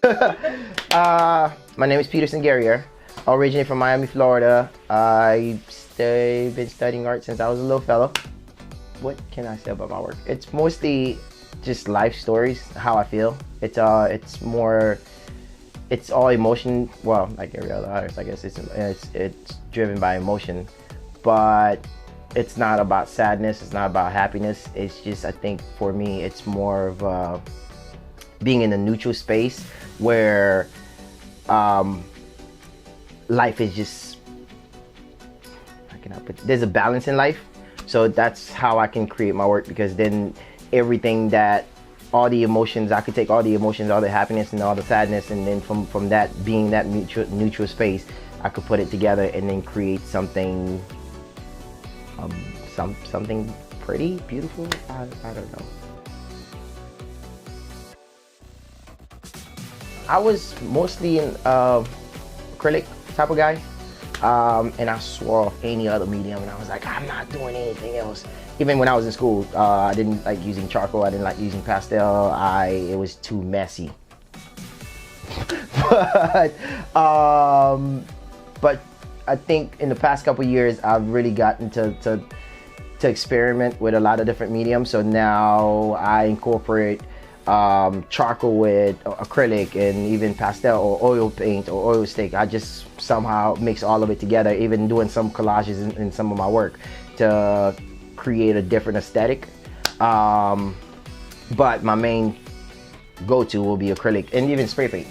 My name is Peterson Guerrier. Originally from Miami, Florida. I've been studying art since I was a little fellow. What can I say about my work? It's mostly just life stories, how I feel. It's all emotion. Well, like every other artist, I guess it's driven by emotion, but it's not about sadness. It's not about happiness. It's just, I think for me, it's more of being in a neutral space where life is just, how can I put it? There's a balance in life. So that's how I can create my work, because then everything that, all the emotions, I could take all the emotions, all the happiness and all the sadness, and then from that, being that neutral space, I could put it together and then create something, something pretty beautiful. I don't know. I was mostly an acrylic type of guy. And I swore off any other medium, and I was like, I'm not doing anything else. Even when I was in school, I didn't like using charcoal, I didn't like using pastel, it was too messy. but I think in the past couple years, I've really gotten to experiment with a lot of different mediums. So now I incorporate charcoal with acrylic and even pastel or oil paint or oil stick. I just somehow mix all of it together, even doing some collages in some of my work to create a different aesthetic. But my main go-to will be acrylic and even spray paint.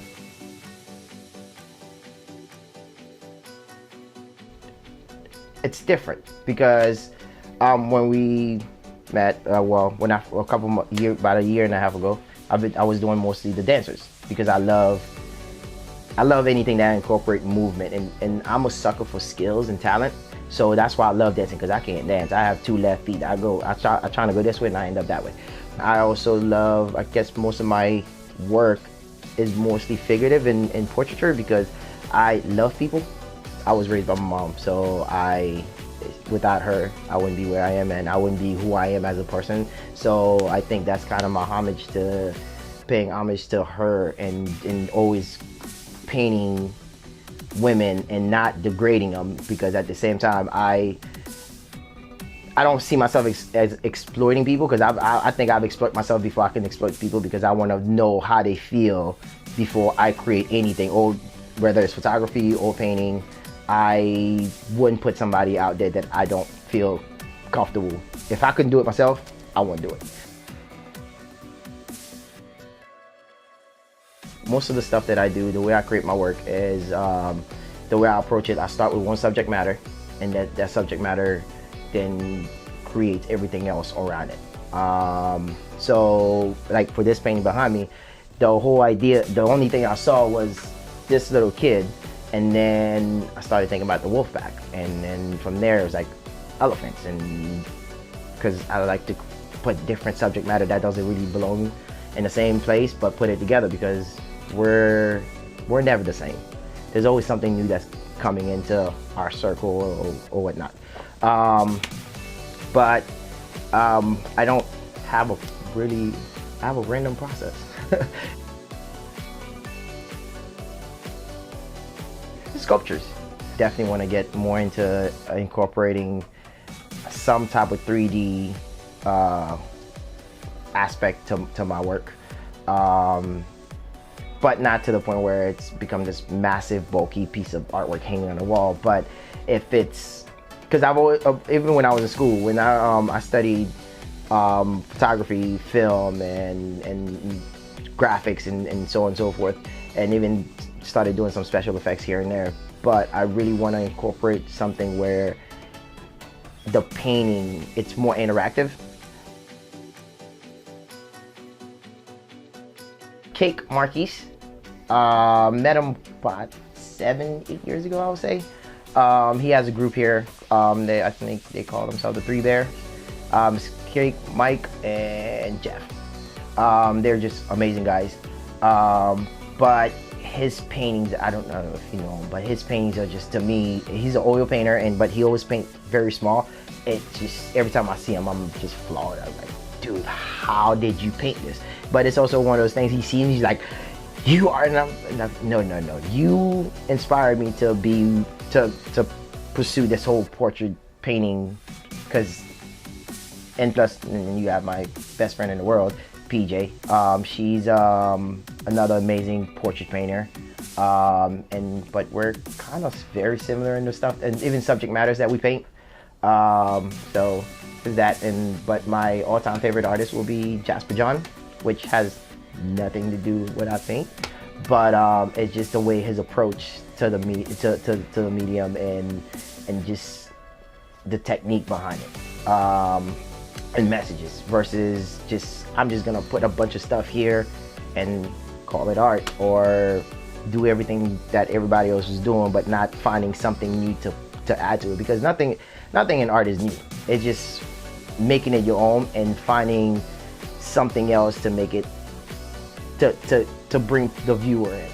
It's different because when we met, about a year and a half ago, I was doing mostly the dancers, because I love anything that incorporate movement, and I'm a sucker for skills and talent. So that's why I love dancing, because I can't tdance. I have two left feet. I try to go this way and I end up that way. I also love, I guess most of my work is mostly figurative and portraiture, because I love people. I was raised by my mom, so without her, I wouldn't be where I am, and I wouldn't be who I am as a person. So I think that's kind of my paying homage to her, and always painting women and not degrading them, because at the same time, I don't see myself as exploiting people, because I think I've exploited myself before I can exploit people, because I want to know how they feel before I create anything, or whether it's photography or painting. I wouldn't put somebody out there that I don't feel comfortable. If I couldn't do it myself, I wouldn't do it. Most of the stuff that I do, the way I create my work is the way I approach it. I start with one subject matter, and that subject matter then creates everything else around it. So like for this painting behind me, the whole idea, the only thing I saw was this little kid. And then I started thinking about the wolf pack, and then from there it was like elephants, and because I like to put different subject matter that doesn't really belong in the same place, but put it together, because we're never the same. There's always something new that's coming into our circle or whatnot. But I don't have I have a random process. Sculptures. Definitely want to get more into incorporating some type of 3D aspect to my work, but not to the point where it's become this massive bulky piece of artwork hanging on the wall. But if it's, because I've always, even when I was in school, when I studied photography, film, and graphics, and so on and so forth, and even started doing some special effects here and there. But I really want to incorporate something where the painting, it's more interactive. Cake Marquise, met him about 7-8 years ago, I would say. He has a group here. I think they call themselves the Three Bears. Cake, Mike, and Jeff. They're just amazing guys. But his paintings, I don't know if you know him, but his paintings are just, to me, he's an oil painter, but he always paints very small. It just, every time I see him, I'm just floored. I'm like, dude, how did you paint this? But it's also one of those things, he sees, he's like, You are not, no. You inspired me to pursue this whole portrait painting, because, and plus, and you have my best friend in the world, PJ. She's another amazing portrait painter. But we're kind of very similar in the stuff and even subject matters that we paint. So that, but my all-time favorite artist will be Jasper John, which has nothing to do with what I paint, but it's just the way his approach to the the medium, and just the technique behind it, and messages, versus just I'm just gonna put a bunch of stuff here and call it art, or do everything that everybody else is doing, but not finding something new to add to it, because nothing in art is new. It's just making it your own and finding something else to make it to bring the viewer in.